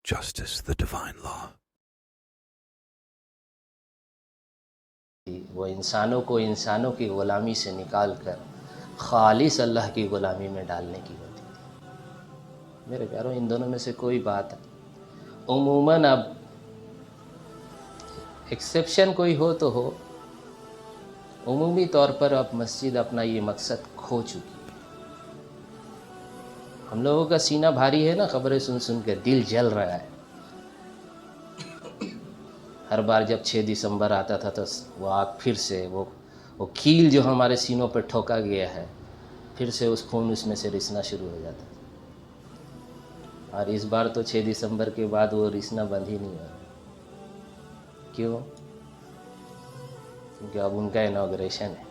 justice, the divine law. وہ انسانوں کو انسانوں کی غلامی سے نکال کر خالص اللہ کی غلامی میں ڈالنے کی ہوتی تھی۔ میرے پیاروں، ان دونوں میں سے کوئی بات عموماً اب ایکسیپشن کوئی ہو تو ہو، عمومی طور پر اب مسجد اپنا یہ مقصد کھو چکی ہے۔ ہم لوگوں کا سینہ بھاری ہے نا، خبریں سن سن کے دل جل رہا ہے۔ ہر بار جب 6 دسمبر آتا تھا تو وہ آگ پھر سے وہ کیل جو ہمارے سینوں پہ ٹھوکا گیا ہے، پھر سے اس خون اس میں سے رسنا شروع ہو جاتا تھا۔ اور اس بار تو 6 دسمبر کے بعد وہ رسنا بند ہی نہیں ہو رہا۔ کیوں؟ کیونکہ اب ان کا انوگریشن ہے۔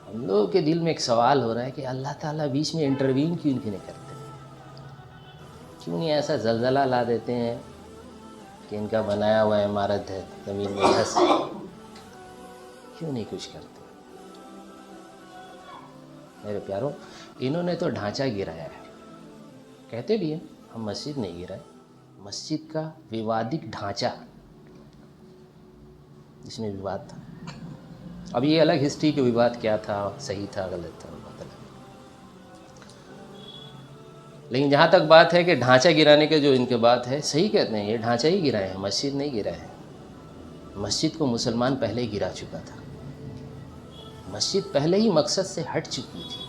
ہم لوگوں کے دل میں ایک سوال ہو رہا ہے کہ اللہ تعالیٰ بیچ میں انٹروین کیوں نہیں کرتے؟ کیوں نہیں ایسا زلزلہ لا دیتے ہیں کہ ان کا بنایا ہوا عمارت ہے زمین میں دھس، کیوں نہیں کچھ کرتے؟ میرے پیاروں، انہوں نے تو ڈھانچہ گرایا ہے، کہتے بھی ہیں ہم مسجد نہیں گرائے، مسجد کا ووادک ڈھانچہ جس میں وواد تھا۔ اب یہ الگ ہسٹری کے وواد کیا تھا، صحیح تھا غلط تھا، بہت الگ۔ لیکن جہاں تک بات ہے کہ ڈھانچہ گرانے کے جو ان کے بات ہے، صحیح کہتے ہیں، یہ ڈھانچہ ہی گرائے ہیں، مسجد نہیں گرائے ہیں۔ مسجد کو مسلمان پہلے ہی گرا چکا تھا، مسجد پہلے ہی مقصد سے ہٹ چکی تھی۔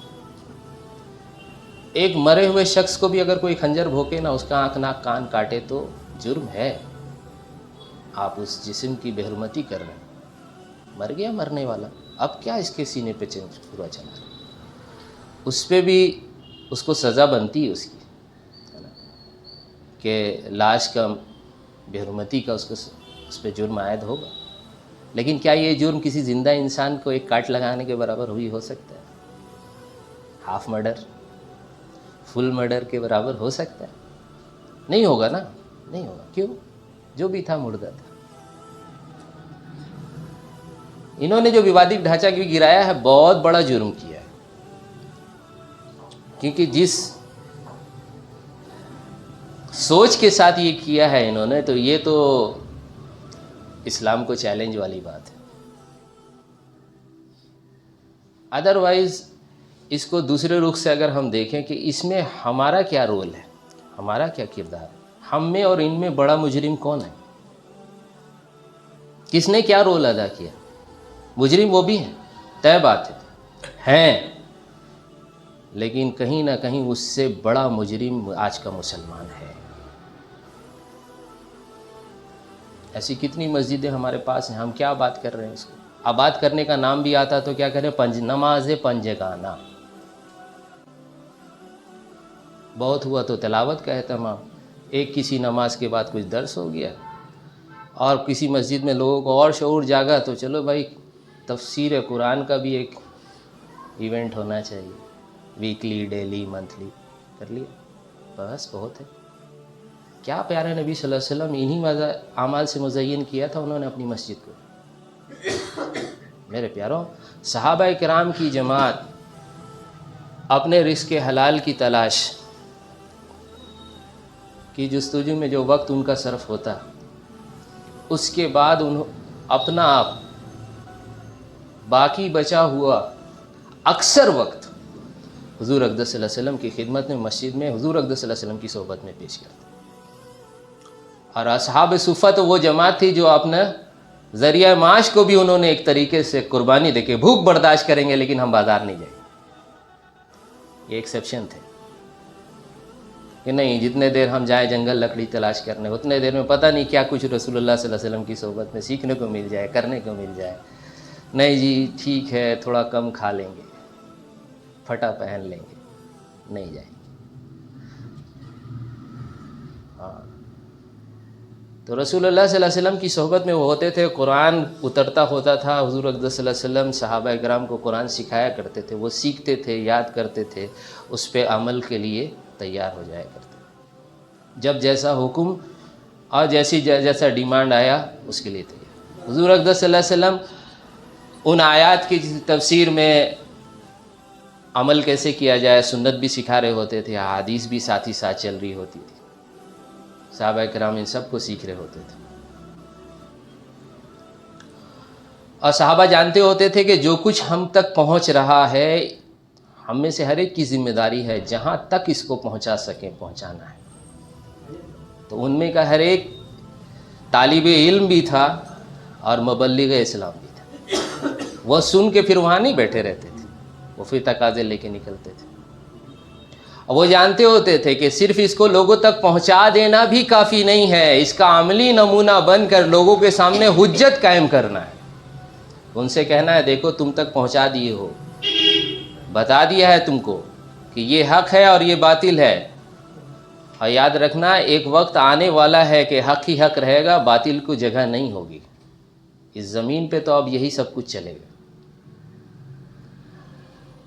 ایک مرے ہوئے شخص کو بھی اگر کوئی خنجر بھوکے نہ، اس کا آنکھ ناک کان کاٹے تو جرم ہے، آپ اس جسم کی بے حرمتی کر رہے ہیں۔ مر گیا مرنے والا، اب کیا اس کے سینے پہ پورا چلا رہا؟ اس پہ بھی اس کو سزا بنتی ہے اس کی، ہے نا، کہ لاش کا بے حرمتی کا اس پہ جرم عائد ہوگا۔ لیکن کیا یہ جرم کسی زندہ انسان کو ایک کاٹ لگانے کے برابر ہو سکتا ہے؟ ہاف مرڈر، فل مرڈر کے برابر ہو سکتا ہے؟ نہیں ہوگا نا، نہیں ہوگا۔ کیوں؟ جو بھی تھا مردہ تھا۔ انہوں نے جو ووادک ڈھانچہ بھی گرایا ہے، بہت بڑا جرم کیا ہے، کیونکہ جس سوچ کے ساتھ یہ کیا ہے انہوں نے، تو یہ تو اسلام کو چیلنج والی بات ہے۔ ادروائز اس کو دوسرے رخ سے اگر ہم دیکھیں کہ اس میں ہمارا کیا رول ہے، ہمارا کیا کردار ہے، ہم میں اور ان میں بڑا مجرم کون ہے، کس نے کیا رول ادا کیا؟ مجرم وہ بھی ہیں، طے بات ہیں، لیکن کہیں نہ کہیں اس سے بڑا مجرم آج کا مسلمان ہے۔ ایسی کتنی مسجدیں ہمارے پاس ہیں، ہم کیا بات کر رہے ہیں اس کو؟ آباد کرنے کا نام بھی آتا تو کیا کریں؟ نماز پنجگانہ۔ بہت ہوا تو تلاوت کا اہتمام، ایک کسی نماز کے بعد کچھ درس ہو گیا، اور کسی مسجد میں لوگوں کو اور شعور جاگا تو چلو بھائی تفسیر قرآن کا بھی ایک ایونٹ ہونا چاہیے، ویکلی، ڈیلی، منتھلی، کر لیا، بس بہت ہے۔ کیا پیارے نبی صلی اللہ علیہ وسلم انہی اعمال سے مزین کیا تھا انہوں نے اپنی مسجد کو۔ میرے پیاروں، صحابہ کرام کی جماعت اپنے رزق حلال کی تلاش کی جستجو میں جو وقت ان کا صرف ہوتا، اس کے بعد اپنا آپ باقی بچا ہوا اکثر وقت حضور اقدس صلی اللہ علیہ وسلم کی خدمت میں، مسجد میں حضور اقدس صلی اللہ علیہ وسلم کی صحبت میں پیش کرتے۔ اور اصحاب صفہ تو وہ جماعت تھی جو اپنا ذریعہ معاش کو بھی انہوں نے ایک طریقے سے قربانی دے کے، بھوک برداشت کریں گے لیکن ہم بازار نہیں جائیں گے، یہ ایکسیپشن تھے کہ نہیں جتنے دیر ہم جائیں جنگل لکڑی تلاش کرنے، اتنے دیر میں پتہ نہیں کیا کچھ رسول اللہ صلی اللہ علیہ وسلم کی صحبت میں سیکھنے کو مل جائے، کرنے کو مل جائے۔ نہیں جی ٹھیک ہے، تھوڑا کم کھا لیں گے، پھٹا پہن لیں گے، نہیں جائیں گے۔ ہاں، تو رسول اللہ صلی اللہ علیہ وسلم کی صحبت میں وہ ہوتے تھے، قرآن اترتا ہوتا تھا، حضور اقدس صلی اللہ علیہ وسلم صحابہ کرام کو قرآن سکھایا کرتے تھے، وہ سیکھتے تھے، یاد کرتے تھے، اس پہ عمل کے لیے تیار ہو جایا کرتے تھے، جب جیسا حکم اور جیسا ڈیمانڈ آیا اس کے لیے تیار۔ حضور اقدس صلی اللہ علیہ وسلم ان آیات کی تفسیر میں عمل کیسے کیا جائے سنت بھی سکھا رہے ہوتے تھے، احادیث بھی ساتھ ہی ساتھ چل رہی ہوتی تھی، صحابہ کرام ان سب کو سیکھ رہے ہوتے تھے۔ اور صحابہ جانتے ہوتے تھے کہ جو کچھ ہم تک پہنچ رہا ہے، ہم میں سے ہر ایک کی ذمہ داری ہے جہاں تک اس کو پہنچا سکیں پہنچانا ہے۔ تو ان میں کا ہر ایک طالب علم بھی تھا اور مبلغ اسلام بھی تھا، وہ سن کے پھر وہاں نہیں بیٹھے رہتے تھے، وہ پھر تقاضے لے کے نکلتے تھے۔ اور وہ جانتے ہوتے تھے کہ صرف اس کو لوگوں تک پہنچا دینا بھی کافی نہیں ہے، اس کا عملی نمونہ بن کر لوگوں کے سامنے حجت قائم کرنا ہے۔ ان سے کہنا ہے دیکھو تم تک پہنچا دیے ہو، بتا دیا ہے تم کو کہ یہ حق ہے اور یہ باطل ہے، اور یاد رکھنا ایک وقت آنے والا ہے کہ حق ہی حق رہے گا، باطل کو جگہ نہیں ہوگی۔ اس زمین پہ تو اب یہی سب کچھ چلے گا،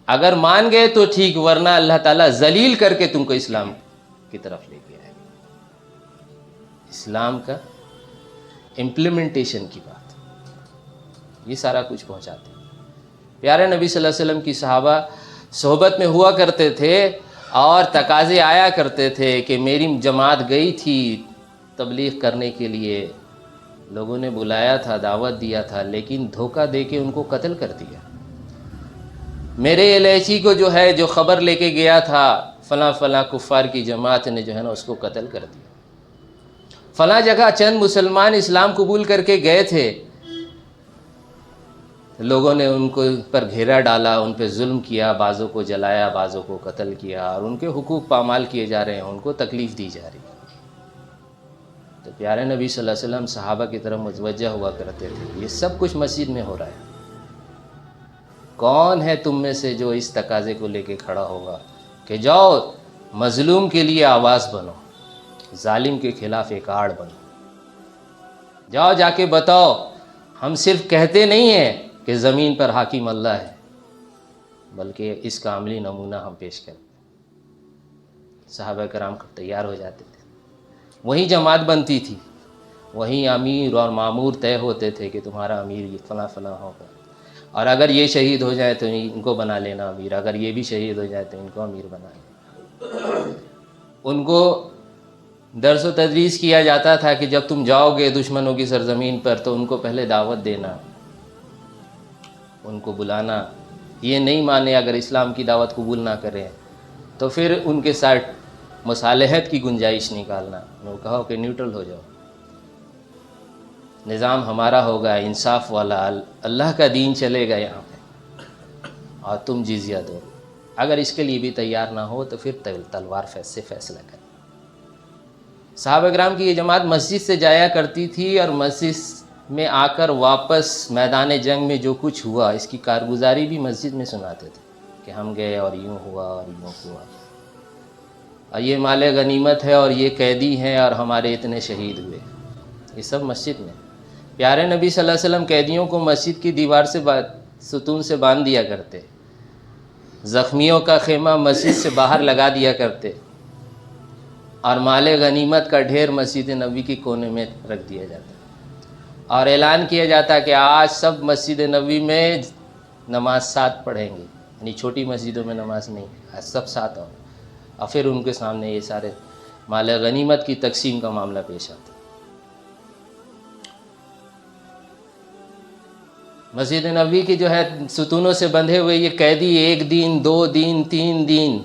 اگر مان گئے تو ٹھیک، ورنہ اللہ تعالیٰ ذلیل کر کے تم کو اسلام کی طرف لے کے آئے گا۔ اسلام کا امپلیمنٹیشن کی بات، یہ سارا کچھ پہنچاتے ہیں۔ پیارے نبی صلی اللہ علیہ وسلم کی صحابہ صحبت میں ہوا کرتے تھے اور تقاضے آیا کرتے تھے کہ میری جماعت گئی تھی تبلیغ کرنے کے لیے، لوگوں نے بلایا تھا، دعوت دیا تھا، لیکن دھوکہ دے کے ان کو قتل کر دیا۔ میرے الیچی کو جو ہے جو خبر لے کے گیا تھا فلاں فلاں کفار کی جماعت نے جو ہے نا اس کو قتل کر دیا۔ فلاں جگہ چند مسلمان اسلام قبول کر کے گئے تھے، لوگوں نے ان کو پر گھیرا ڈالا، ان پہ ظلم کیا، بعضوں کو جلایا، بعضوں کو قتل کیا، اور ان کے حقوق پامال کیے جا رہے ہیں، ان کو تکلیف دی جا رہی ہے۔ تو پیارے نبی صلی اللہ علیہ وسلم صحابہ کی طرف متوجہ ہوا کرتے تھے، یہ سب کچھ مسجد میں ہو رہا ہے، کون ہے تم میں سے جو اس تقاضے کو لے کے کھڑا ہوگا کہ جاؤ مظلوم کے لیے آواز بنو، ظالم کے خلاف ایک آڑ بنو، جاؤ جا کے بتاؤ ہم صرف کہتے نہیں ہیں کہ زمین پر حاکم اللہ ہے، بلکہ اس کا عملی نمونہ ہم پیش کرتے ہیں۔ صحابہ کرام تیار ہو جاتے تھے، وہیں جماعت بنتی تھی، وہیں امیر اور مامور طے ہوتے تھے کہ تمہارا امیر یہ فلاں فلاں ہوگا، اور اگر یہ شہید ہو جائے تو ان کو بنا لینا امیر، اگر یہ بھی شہید ہو جائے تو ان کو امیر بنا لینا۔ ان کو درس و تدریس کیا جاتا تھا کہ جب تم جاؤ گے دشمنوں کی سرزمین پر تو ان کو پہلے دعوت دینا، ان کو بلانا، یہ نہیں مانے اگر اسلام کی دعوت قبول نہ کریں تو پھر ان کے ساتھ مصالحت کی گنجائش نکالنا، وہ کہو کہ نیوٹرل ہو جاؤ، نظام ہمارا ہوگا انصاف والا، اللہ کا دین چلے گا یہاں پہ، اور تم جزیہ دو۔ اگر اس کے لیے بھی تیار نہ ہو تو پھر تلوار سے فیصلہ کریں۔ صحابہ کرام کی یہ جماعت مسجد سے جایا کرتی تھی، اور مسجد میں آ کر واپس میدان جنگ میں جو کچھ ہوا اس کی کارگزاری بھی مسجد میں سناتے تھے کہ ہم گئے اور یوں ہوا اور یوں ہوا، اور یہ مال غنیمت ہے اور یہ قیدی ہیں اور ہمارے اتنے شہید ہوئے، یہ سب مسجد میں۔ پیارے نبی صلی اللہ علیہ وسلم قیدیوں کو مسجد کی دیوار سے ستون سے باندھ دیا کرتے، زخمیوں کا خیمہ مسجد سے باہر لگا دیا کرتے، اور مال غنیمت کا ڈھیر مسجد نبوی کی کونے میں رکھ دیا جاتا، اور اعلان کیا جاتا کہ آج سب مسجد نبوی میں نماز ساتھ پڑھیں گے، یعنی چھوٹی مسجدوں میں نماز نہیں، آج سب ساتھ آؤ، اور پھر ان کے سامنے یہ سارے مال غنیمت کی تقسیم کا معاملہ پیش آتا۔ مسجد نبوی کی جو ہے ستونوں سے بندھے ہوئے یہ قیدی 1 دن 2 دن 3 دن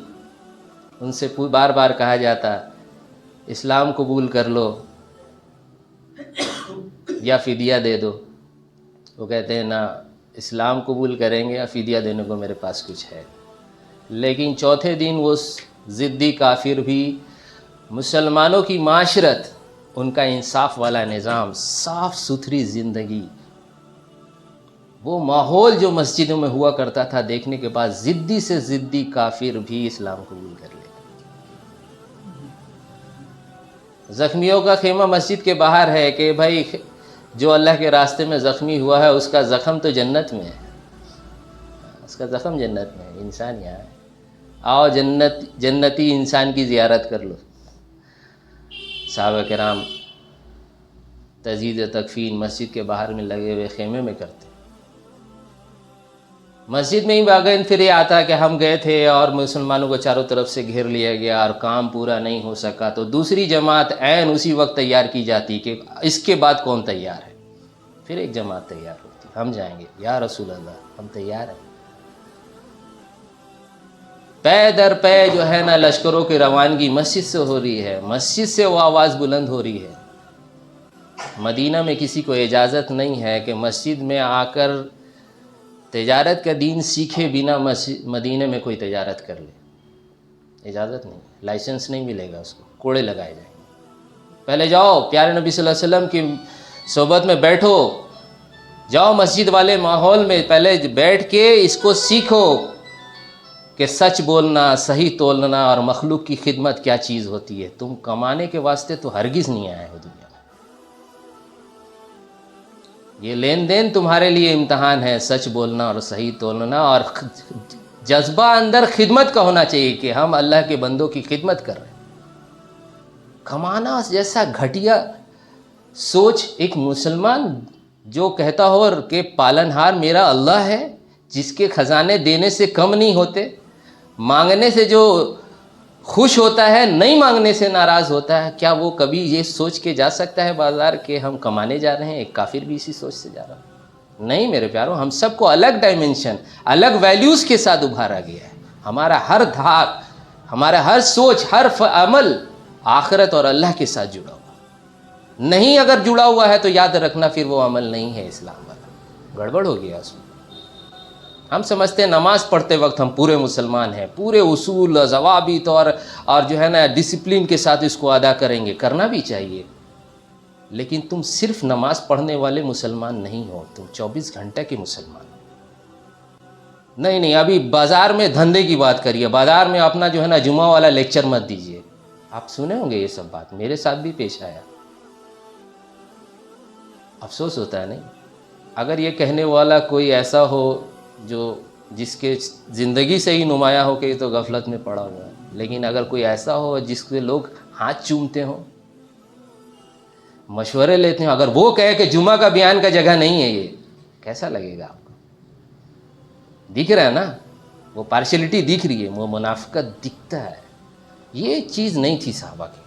ان سے بار بار کہا جاتا اسلام قبول کر لو یا فدیہ دے دو، وہ کہتے ہیں نا اسلام قبول کریں گے یا فدیہ دینے کو میرے پاس کچھ ہے، لیکن چوتھے دن وہ ضدی کافر بھی، مسلمانوں کی معاشرت، ان کا انصاف والا نظام، صاف ستھری زندگی، وہ ماحول جو مسجدوں میں ہوا کرتا تھا دیکھنے کے بعد ضدی سے ضدی کافر بھی اسلام قبول کر لے۔ زخمیوں کا خیمہ مسجد کے باہر ہے کہ بھائی جو اللہ کے راستے میں زخمی ہوا ہے اس کا زخم تو جنت میں ہے، اس کا زخم جنت میں ہے، انسان یہاں ہے، آؤ جنتی انسان کی زیارت کر لو۔ صحابہ کرام تجہیز تکفین مسجد کے باہر میں لگے ہوئے خیمے میں کرتے، مسجد میں ہی باغین پھر یہ آتا کہ ہم گئے تھے اور مسلمانوں کو چاروں طرف سے گھیر لیا گیا اور کام پورا نہیں ہو سکا، تو دوسری جماعت عین اسی وقت تیار کی جاتی کہ اس کے بعد کون تیار ہے، پھر ایک جماعت تیار ہوتی، ہم جائیں گے یا رسول اللہ ہم تیار ہیں۔ پے در پے جو ہے نا لشکروں کی روانگی مسجد سے ہو رہی ہے، مسجد سے وہ آواز بلند ہو رہی ہے۔ مدینہ میں کسی کو اجازت نہیں ہے کہ مسجد میں آ کر تجارت کا دین سیکھے بنا مدینہ میں کوئی تجارت کر لے، اجازت نہیں، لائسنس نہیں ملے گا، اس کو کوڑے لگائے جائیں گے۔ پہلے جاؤ پیارے نبی صلی اللہ علیہ وسلم کی صحبت میں بیٹھو، جاؤ مسجد والے ماحول میں پہلے بیٹھ کے اس کو سیکھو کہ سچ بولنا، صحیح تولنا اور مخلوق کی خدمت کیا چیز ہوتی ہے۔ تم کمانے کے واسطے تو ہرگز نہیں آئے ہو دنیا میں، یہ لین دین تمہارے لیے امتحان ہے، سچ بولنا اور صحیح تولنا، اور جذبہ اندر خدمت کا ہونا چاہیے کہ ہم اللہ کے بندوں کی خدمت کر رہے ہیں۔ کمانا جیسا گھٹیا سوچ ایک مسلمان جو کہتا ہو کہ پالنہار میرا اللہ ہے، جس کے خزانے دینے سے کم نہیں ہوتے، مانگنے سے جو خوش ہوتا ہے، نہیں مانگنے سے ناراض ہوتا ہے، کیا وہ کبھی یہ سوچ کے جا سکتا ہے بازار کہ ہم کمانے جا رہے ہیں؟ ایک کافر بھی اسی سوچ سے جا رہا ہے؟ نہیں میرے پیاروں، ہم سب کو الگ ڈائمنشن، الگ ویلیوز کے ساتھ ابھارا گیا ہے۔ ہمارا ہر دھاک، ہمارا ہر سوچ، ہر عمل آخرت اور اللہ کے ساتھ جڑا ہوا نہیں۔ اگر جڑا ہوا ہے تو یاد رکھنا پھر وہ عمل نہیں ہے اسلام والا، گڑبڑ ہو گیا اس میں۔ ہم سمجھتے ہیں نماز پڑھتے وقت ہم پورے مسلمان ہیں، پورے اصول، ضوابط اور جو ہے نا ڈسپلن کے ساتھ اس کو ادا کریں گے، کرنا بھی چاہیے، لیکن تم صرف نماز پڑھنے والے مسلمان نہیں ہو، تم 24 گھنٹے کے مسلمان ہو۔ نہیں، ابھی بازار میں دھندے کی بات کریے، بازار میں اپنا جو ہے نا جمعہ والا لیکچر مت دیجیے۔ آپ سنے ہوں گے یہ سب بات، میرے ساتھ بھی پیش آیا، افسوس ہوتا ہے نہیں؟ اگر یہ کہنے والا کوئی ایسا ہو جس کے زندگی سے ہی نمایاں ہو کہ یہ تو غفلت میں پڑا ہوا ہے، لیکن اگر کوئی ایسا ہو جس کے لوگ ہاتھ چومتے ہوں، مشورے لیتے ہیں، اگر وہ کہے کہ جمعہ کا بیان کا جگہ نہیں ہے، یہ کیسا لگے گا آپ کو؟ دکھ رہا ہے نا، وہ پارشلٹی دکھ رہی ہے، وہ منافقت دکھتا ہے۔ یہ چیز نہیں تھی صحابہ کی۔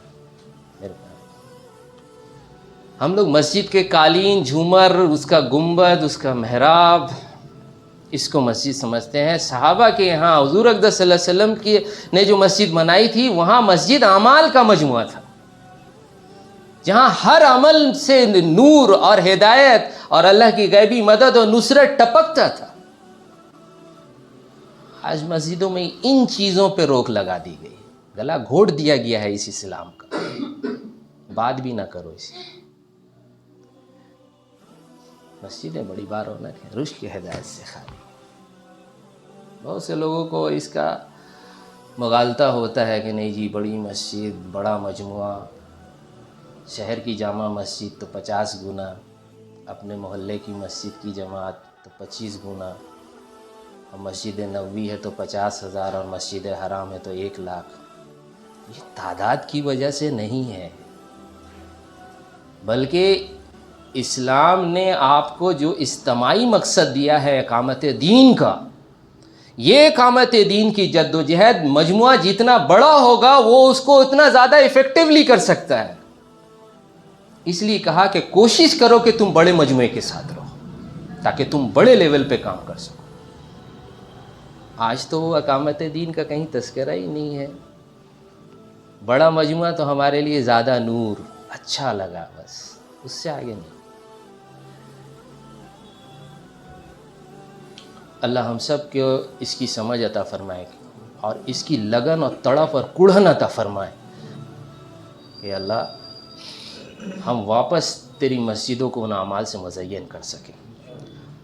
ہم لوگ مسجد کے قالین، جھومر، اس کا گنبد، اس کا محراب، اس کو مسجد سمجھتے ہیں۔ صحابہ کے یہاں حضور اقدس صلی اللہ علیہ وسلم نے جو مسجد بنائی تھی، وہاں مسجد اعمال کا مجموعہ تھا، جہاں ہر عمل سے نور اور ہدایت اور اللہ کی غیبی مدد اور نصرت ٹپکتا تھا۔ آج مسجدوں میں ان چیزوں پہ روک لگا دی گئی، گلا گھونٹ دیا گیا ہے اس اسلام کا، بات بھی نہ کرو اسی۔ مسجدیں بڑی بار رونق ہے، رشک کی ہدایت سے خالی۔ بہت سے لوگوں کو اس کا مغالطہ ہوتا ہے کہ نہیں جی بڑی مسجد، بڑا مجموعہ، شہر کی جامع مسجد تو 50 گنا، اپنے محلے کی مسجد کی جماعت تو 25 گنا، اور مسجد نبوی ہے تو 50,000 اور مسجد حرام ہے تو 1 لاکھ۔ یہ تعداد کی وجہ سے نہیں ہے، بلکہ اسلام نے آپ کو جو اجتماعی مقصد دیا ہے اقامت دین کا، یہ اقامت دین کی جد و جہد مجموعہ جتنا بڑا ہوگا وہ اس کو اتنا زیادہ ایفیکٹیولی کر سکتا ہے۔ اس لیے کہا کہ کوشش کرو کہ تم بڑے مجموعے کے ساتھ رہو تاکہ تم بڑے لیول پہ کام کر سکو۔ آج تو وہ اقامت دین کا کہیں تذکرہ ہی نہیں ہے۔ بڑا مجموعہ تو ہمارے لیے زیادہ نور، اچھا لگا، بس اس سے آگے نہیں۔ اللہ ہم سب کو اس کی سمجھ عطا فرمائے اور اس کی لگن اور تڑپ اور کڑھن عطا فرمائے کہ اللہ ہم واپس تیری مسجدوں کو ان اعمال سے مزین کر سکیں۔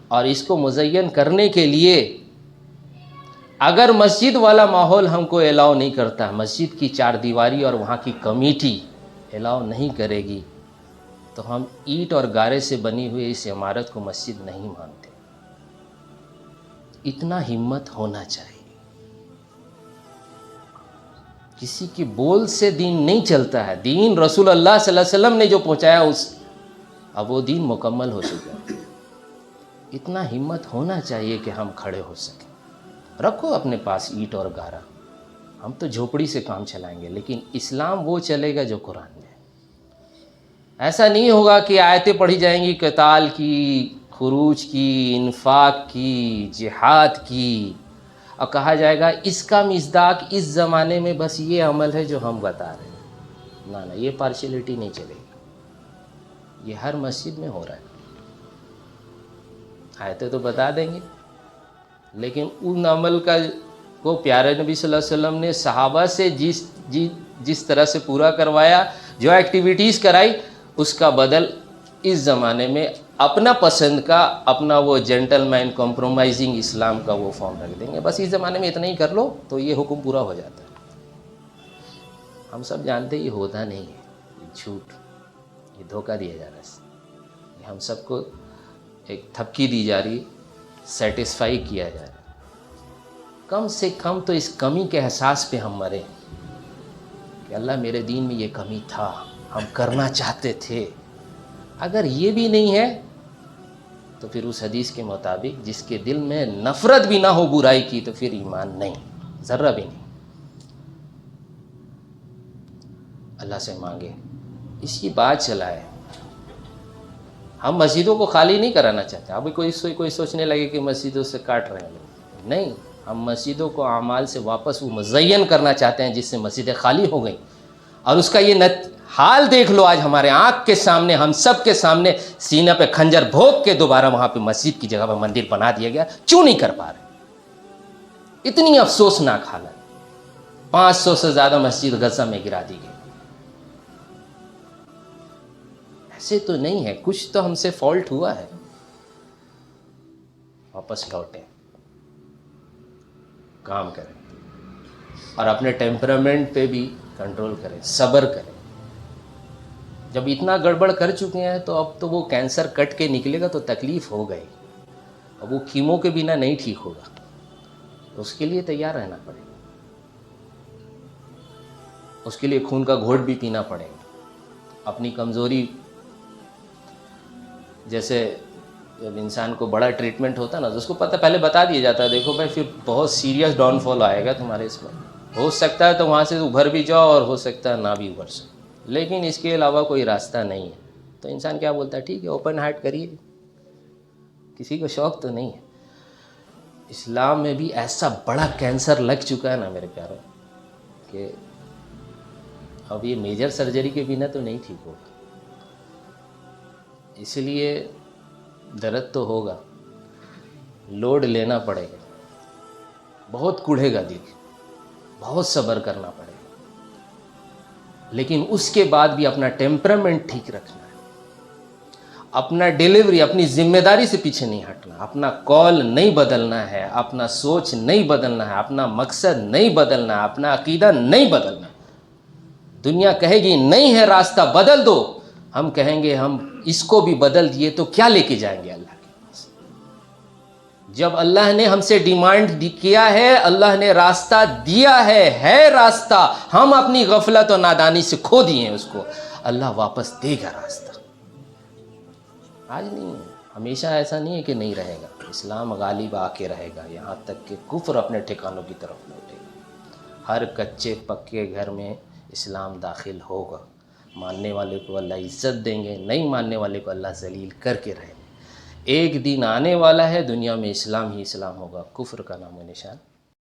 اور اس کو مزین کرنے کے لیے اگر مسجد والا ماحول ہم کو الاؤ نہیں کرتا، مسجد کی 4 دیواری اور وہاں کی کمیٹی الاؤ نہیں کرے گی، تو ہم اینٹ اور گارے سے بنی ہوئی اس عمارت کو مسجد نہیں مانتے۔ اتنا ہمت ہونا چاہیے۔ کسی کی بول سے دین نہیں چلتا ہے، دین رسول اللہ صلی اللہ علیہ وسلم نے جو پہنچایا اب وہ دین مکمل ہو چکا ہے۔ اتنا ہمت ہونا چاہیے کہ ہم کھڑے ہو سکیں. رکھو اپنے پاس اینٹ اور گارا، ہم تو جھوپڑی سے کام چلائیں گے، لیکن اسلام وہ چلے گا جو قرآن میں ہے. ایسا نہیں ہوگا کہ آیتیں پڑھی جائیں گی قتال کی، خروج کی، انفاق کی، جہاد کی، اور کہا جائے گا اس کا مصداق اس زمانے میں بس یہ عمل ہے جو ہم بتا رہے ہیں. نہ یہ پارشلٹی نہیں چلے گی. یہ ہر مسجد میں ہو رہا ہے. آیتیں تو بتا دیں گے، لیکن ان عمل کا کو پیارے نبی صلی اللہ علیہ وسلم نے صحابہ سے جس طرح سے پورا کروایا، جو ایکٹیویٹیز کرائی، اس کا بدل اس زمانے میں اپنا پسند کا، اپنا وہ جینٹل مین کمپرومائزنگ اسلام کا وہ فارم رکھ دیں گے. بس اس زمانے میں اتنا ہی کر لو تو یہ حکم پورا ہو جاتا ہے. ہم سب جانتے یہ ہوتا نہیں ہے، یہ جھوٹ، یہ دھوکہ دیا جا رہا ہے. یہ ہم سب کو ایک تھپکی دی جا رہی، سیٹسفائی کیا جا رہا ہے. کم سے کم تو اس کمی کے احساس پہ ہم مریں کہ اللہ میرے دین میں یہ کمی تھا، ہم کرنا چاہتے تھے. اگر یہ بھی نہیں ہے تو پھر اس حدیث کے مطابق جس کے دل میں نفرت بھی نہ ہو برائی کی تو پھر ایمان نہیں، ذرہ بھی نہیں. اللہ سے مانگے، اس کی بات چلائے. ہم مسجدوں کو خالی نہیں کرانا چاہتے. ابھی کوئی سوچنے لگے کہ مسجدوں سے کاٹ رہے ہیں لوگ. نہیں، ہم مسجدوں کو اعمال سے واپس وہ مزین کرنا چاہتے ہیں جس سے مسجدیں خالی ہو گئیں. اور اس کا یہ حال دیکھ لو، آج ہمارے آنکھ کے سامنے، ہم سب کے سامنے سینہ پہ خنجر بھوک کے دوبارہ وہاں پہ مسجد کی جگہ پہ مندر بنا دیا گیا. کیوں نہیں کر پا رہے؟ اتنی افسوسناک حالت. 500 سے زیادہ مسجد غزہ میں گرا دی گئی. ایسے تو نہیں ہے، کچھ تو ہم سے فالٹ ہوا ہے. واپس لوٹیں، کام کریں، اور اپنے ٹیمپرامنٹ پہ بھی کنٹرول کریں، صبر کریں. جب اتنا گڑبڑ کر چکے ہیں تو اب تو وہ کینسر کٹ کے نکلے گا تو تکلیف ہو گئی. اب وہ کیمو کے بنا نہیں ٹھیک ہوگا، تو اس کے لیے تیار رہنا پڑے گا. اس کے لیے خون کا گھونٹ بھی پینا پڑے گا. اپنی کمزوری، جیسے جب انسان کو بڑا ٹریٹمنٹ ہوتا ہے نا، تو اس کو پہلے بتا دیا جاتا ہے، دیکھو بھائی پھر بہت سیریس ڈاؤن فال آئے گا تمہارے اس میں، ہو سکتا ہے تو وہاں سے ابھر بھی جاؤ اور ہو سکتا ہے نہ بھی ابھر سکو، لیکن اس کے علاوہ کوئی راستہ نہیں ہے. تو انسان کیا بولتا ہے؟ ٹھیک ہے، اوپن ہارٹ کریے. کسی کو شوق تو نہیں ہے. اسلام میں بھی ایسا بڑا کینسر لگ چکا ہے نا میرے پیاروں، کہ اب یہ میجر سرجری کے بنا تو نہیں ٹھیک ہوگا. اس لیے درد تو ہوگا، لوڈ لینا پڑے گا، بہت کوڑھے گا دل، بہت صبر کرنا پڑے گا، لیکن اس کے بعد بھی اپنا ٹیمپرامنٹ ٹھیک رکھنا ہے. اپنا ڈیلیوری، اپنی ذمہ داری سے پیچھے نہیں ہٹنا. اپنا کال نہیں بدلنا ہے، اپنا سوچ نہیں بدلنا ہے، اپنا مقصد نہیں بدلنا ہے، اپنا عقیدہ نہیں بدلنا ہے. دنیا کہے گی نہیں ہے راستہ، بدل دو. ہم کہیں گے ہم اس کو بھی بدل دیے تو کیا لے کے جائیں گے اللہ کے پاس؟ جب اللہ نے ہم سے ڈیمانڈ کیا ہے، اللہ نے راستہ دیا ہے راستہ، ہم اپنی غفلت اور نادانی سے کھو دیے ہیں اس کو. اللہ واپس دے گا راستہ. آج نہیں ہے، ہمیشہ ایسا نہیں ہے کہ نہیں رہے گا. اسلام غالب آ کے رہے گا یہاں تک کہ کفر اپنے ٹھکانوں کی طرف لوٹے گا. ہر کچے پکے گھر میں اسلام داخل ہوگا. ماننے والے کو اللہ عزت دیں گے، نہیں ماننے والے کو اللہ ذلیل کر کے رہیں گے. ایک دن آنے والا ہے دنیا میں اسلام ہی اسلام ہوگا، کفر کا نام و نشان